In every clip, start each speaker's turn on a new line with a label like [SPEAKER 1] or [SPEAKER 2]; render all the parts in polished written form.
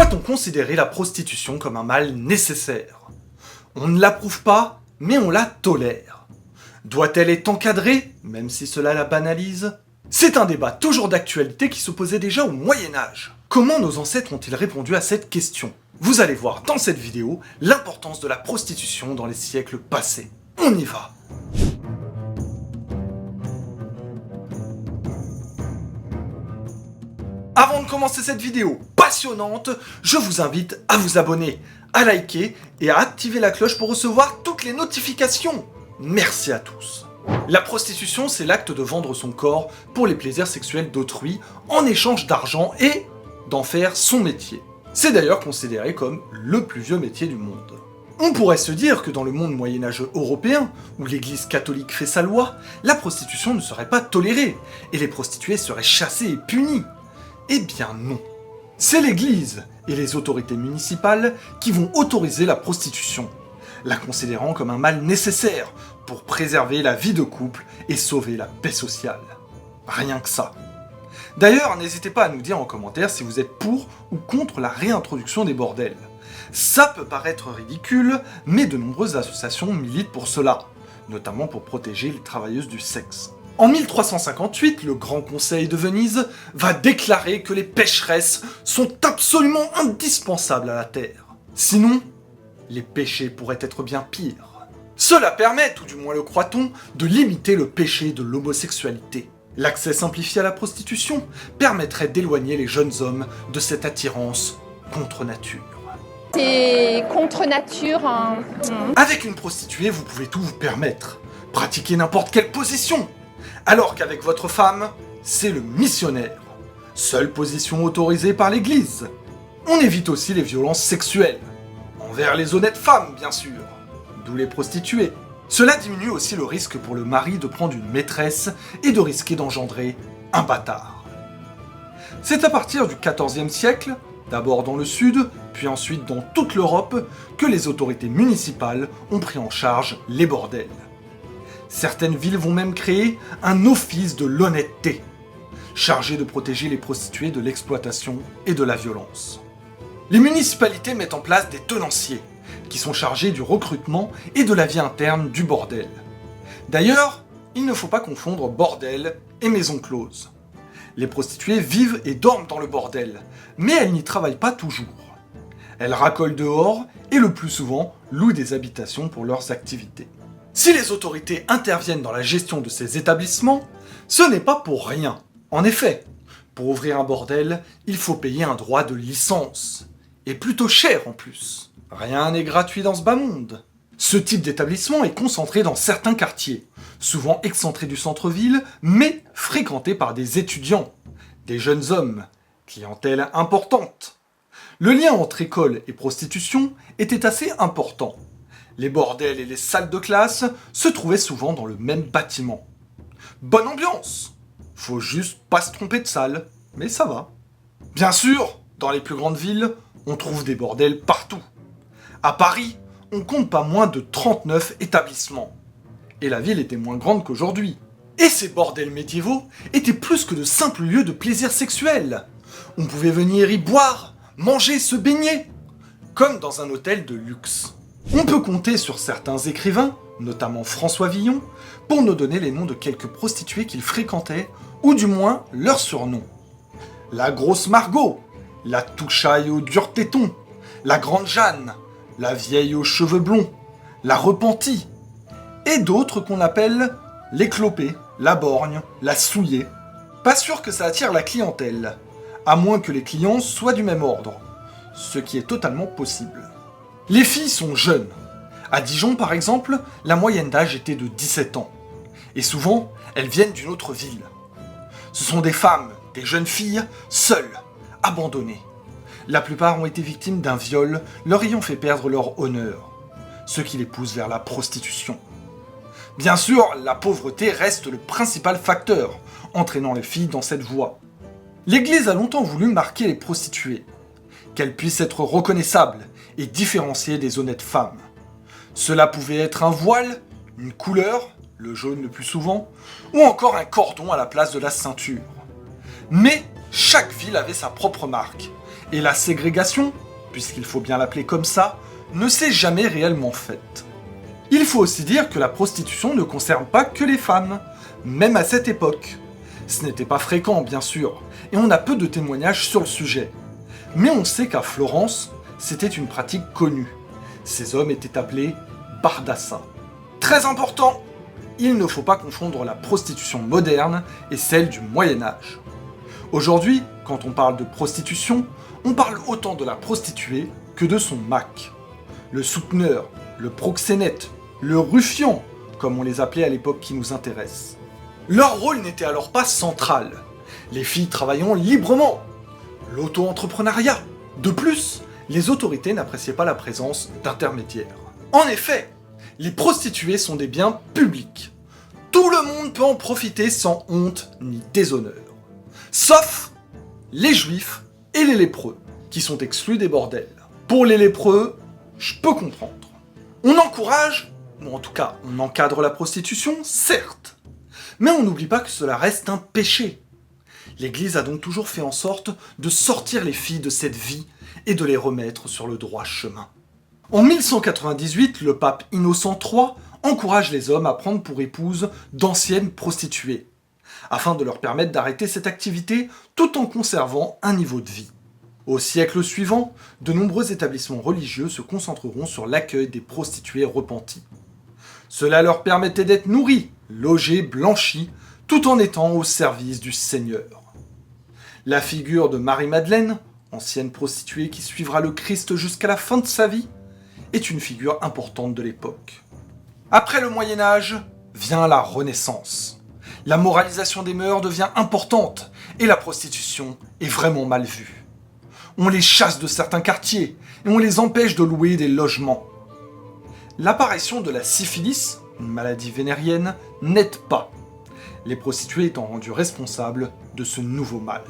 [SPEAKER 1] Doit-on considérer la prostitution comme un mal nécessaire? On ne l'approuve pas, mais on la tolère. Doit-elle être encadrée, même si cela la banalise? C'est un débat toujours d'actualité qui s'opposait déjà au Moyen-Âge. Comment nos ancêtres ont-ils répondu à cette question? Vous allez voir dans cette vidéo l'importance de la prostitution dans les siècles passés. On y va! Avant de commencer cette vidéo passionnante, je vous invite à vous abonner, à liker et à activer la cloche pour recevoir toutes les notifications. Merci à tous. La prostitution, c'est l'acte de vendre son corps pour les plaisirs sexuels d'autrui en échange d'argent et d'en faire son métier. C'est d'ailleurs considéré comme le plus vieux métier du monde. On pourrait se dire que dans le monde moyenâgeux européen, où l'église catholique fait sa loi, la prostitution ne serait pas tolérée et les prostituées seraient chassées et punies. Eh bien non. C'est l'église et les autorités municipales qui vont autoriser la prostitution, la considérant comme un mal nécessaire pour préserver la vie de couple et sauver la paix sociale. Rien que ça. D'ailleurs, n'hésitez pas à nous dire en commentaire si vous êtes pour ou contre la réintroduction des bordels. Ça peut paraître ridicule, mais de nombreuses associations militent pour cela, notamment pour protéger les travailleuses du sexe. En 1358, le Grand Conseil de Venise va déclarer que les pécheresses sont absolument indispensables à la Terre. Sinon, les péchés pourraient être bien pires. Cela permet, tout du moins le croit-on, de limiter le péché de l'homosexualité. L'accès simplifié à la prostitution permettrait d'éloigner les jeunes hommes de cette attirance contre nature.
[SPEAKER 2] C'est contre nature.
[SPEAKER 1] Avec une prostituée, vous pouvez tout vous permettre. Pratiquer n'importe quelle position. Alors qu'avec votre femme, c'est le missionnaire. Seule position autorisée par l'Église. On évite aussi les violences sexuelles. Envers les honnêtes femmes, bien sûr. D'où les prostituées. Cela diminue aussi le risque pour le mari de prendre une maîtresse et de risquer d'engendrer un bâtard. C'est à partir du XIVe siècle, d'abord dans le sud, puis ensuite dans toute l'Europe, que les autorités municipales ont pris en charge les bordels. Certaines villes vont même créer un office de l'honnêteté, chargé de protéger les prostituées de l'exploitation et de la violence. Les municipalités mettent en place des tenanciers, qui sont chargés du recrutement et de la vie interne du bordel. D'ailleurs, il ne faut pas confondre bordel et maison close. Les prostituées vivent et dorment dans le bordel, mais elles n'y travaillent pas toujours. Elles racolent dehors et le plus souvent louent des habitations pour leurs activités. Si les autorités interviennent dans la gestion de ces établissements, ce n'est pas pour rien. En effet, pour ouvrir un bordel, il faut payer un droit de licence. Et plutôt cher en plus. Rien n'est gratuit dans ce bas monde. Ce type d'établissement est concentré dans certains quartiers, souvent excentrés du centre-ville, mais fréquentés par des étudiants, des jeunes hommes, clientèle importante. Le lien entre école et prostitution était assez important. Les bordels et les salles de classe se trouvaient souvent dans le même bâtiment. Bonne ambiance! Faut juste pas se tromper de salle, mais ça va. Bien sûr, dans les plus grandes villes, on trouve des bordels partout. À Paris, on compte pas moins de 39 établissements. Et la ville était moins grande qu'aujourd'hui. Et ces bordels médiévaux étaient plus que de simples lieux de plaisir sexuel. On pouvait venir y boire, manger, se baigner, comme dans un hôtel de luxe. On peut compter sur certains écrivains, notamment François Villon, pour nous donner les noms de quelques prostituées qu'il fréquentait, ou du moins leurs surnoms. La grosse Margot, la touchaille aux durs tétons, la grande Jeanne, la vieille aux cheveux blonds, la repentie, et d'autres qu'on appelle l'éclopée, la borgne, la souillée. Pas sûr que ça attire la clientèle, à moins que les clients soient du même ordre, ce qui est totalement possible. Les filles sont jeunes. À Dijon, par exemple, la moyenne d'âge était de 17 ans. Et souvent, elles viennent d'une autre ville. Ce sont des femmes, des jeunes filles, seules, abandonnées. La plupart ont été victimes d'un viol leur ayant fait perdre leur honneur, ce qui les pousse vers la prostitution. Bien sûr, la pauvreté reste le principal facteur, entraînant les filles dans cette voie. L'Église a longtemps voulu marquer les prostituées, qu'elles puissent être reconnaissables et différenciées des honnêtes femmes. Cela pouvait être un voile, une couleur, le jaune le plus souvent, ou encore un cordon à la place de la ceinture. Mais chaque ville avait sa propre marque, Et la ségrégation, puisqu'il faut bien l'appeler comme ça, ne s'est jamais réellement faite. Il faut aussi dire que la prostitution ne concerne pas que les femmes, même à cette époque. Ce n'était pas fréquent, bien sûr, et on a peu de témoignages sur le sujet. Mais on sait qu'à Florence, c'était une pratique connue. Ces hommes étaient appelés bardassins. Très important, il ne faut pas confondre la prostitution moderne et celle du Moyen-Âge. Aujourd'hui, quand on parle de prostitution, on parle autant de la prostituée que de son mac. Le souteneur, le proxénète, le ruffian, comme on les appelait à l'époque qui nous intéresse. Leur rôle n'était alors pas central, les filles travaillant librement, l'auto-entrepreneuriat. De plus, les autorités n'appréciaient pas la présence d'intermédiaires. En effet, les prostituées sont des biens publics. Tout le monde peut en profiter sans honte ni déshonneur. Sauf les juifs et les lépreux, qui sont exclus des bordels. Pour les lépreux, je peux comprendre. On encourage, ou en tout cas on encadre la prostitution, certes. Mais on n'oublie pas que cela reste un péché. L'Église a donc toujours fait en sorte de sortir les filles de cette vie et de les remettre sur le droit chemin. En 1198, le pape Innocent III encourage les hommes à prendre pour épouses d'anciennes prostituées, afin de leur permettre d'arrêter cette activité tout en conservant un niveau de vie. Au siècle suivant, de nombreux établissements religieux se concentreront sur l'accueil des prostituées repenties. Cela leur permettait d'être nourris, logés, blanchis, tout en étant au service du Seigneur. La figure de Marie-Madeleine, ancienne prostituée qui suivra le Christ jusqu'à la fin de sa vie, est une figure importante de l'époque. Après le Moyen-Âge, vient la Renaissance. La moralisation des mœurs devient importante et la prostitution est vraiment mal vue. On les chasse de certains quartiers et on les empêche de louer des logements. L'apparition de la syphilis, une maladie vénérienne, n'aide pas, les prostituées étant rendues responsables de ce nouveau mal.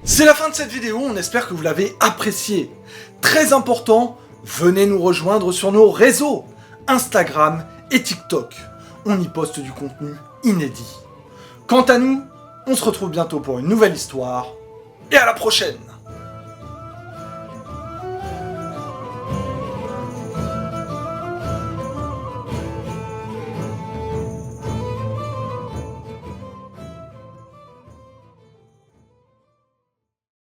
[SPEAKER 1] C'est la fin de cette vidéo, on espère que vous l'avez appréciée. Très important, venez nous rejoindre sur nos réseaux, Instagram et TikTok. On y poste du contenu inédit. Quant à nous, on se retrouve bientôt pour une nouvelle histoire, et à la prochaine!